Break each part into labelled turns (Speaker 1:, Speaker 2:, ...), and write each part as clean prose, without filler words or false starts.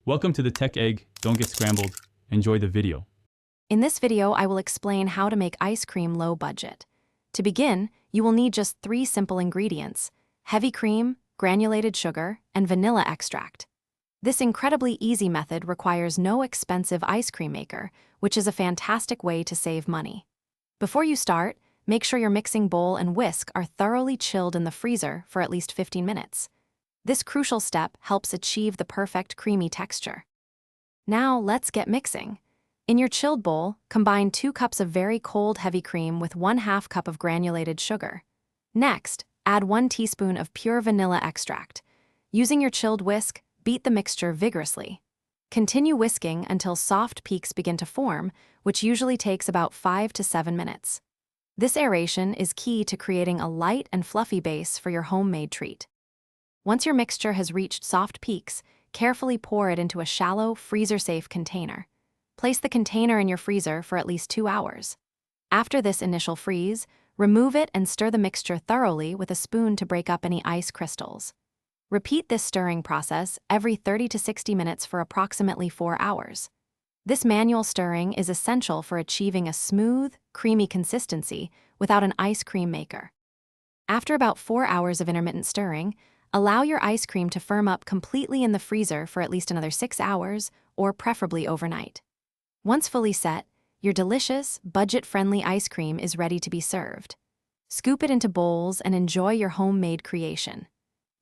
Speaker 1: Welcome to the Tech Egg. Don't get scrambled. Enjoy the video.
Speaker 2: In this video, I will explain how to make ice cream low budget. To begin, you will need just 3 simple ingredients: heavy cream, granulated sugar, and vanilla extract. This incredibly easy method requires no expensive ice cream maker, which is a fantastic way to save money. Before you start, make sure your mixing bowl and whisk are thoroughly chilled in the freezer for at least 15 minutes. This crucial step helps achieve the perfect creamy texture. Now let's get mixing. In your chilled bowl, combine 2 cups of very cold heavy cream with 1/2 cup of granulated sugar. Next, add 1 teaspoon of pure vanilla extract. Using your chilled whisk, beat the mixture vigorously. Continue whisking until soft peaks begin to form, which usually takes about 5 to 7 minutes. This aeration is key to creating a light and fluffy base for your homemade treat. Once your mixture has reached soft peaks, carefully pour it into a shallow, freezer-safe container. Place the container in your freezer for at least 2 hours. After this initial freeze, remove it and stir the mixture thoroughly with a spoon to break up any ice crystals. Repeat this stirring process every 30 to 60 minutes for approximately 4 hours. This manual stirring is essential for achieving a smooth, creamy consistency without an ice cream maker. After about 4 hours of intermittent stirring, allow your ice cream to firm up completely in the freezer for at least another 6 hours, or preferably overnight. Once fully set, your delicious, budget-friendly ice cream is ready to be served. Scoop it into bowls and enjoy your homemade creation.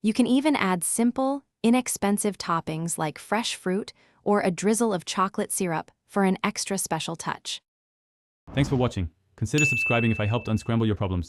Speaker 2: You can even add simple, inexpensive toppings like fresh fruit or a drizzle of chocolate syrup for an extra special touch.
Speaker 1: Thanks for watching. Consider subscribing if I helped unscramble your problems.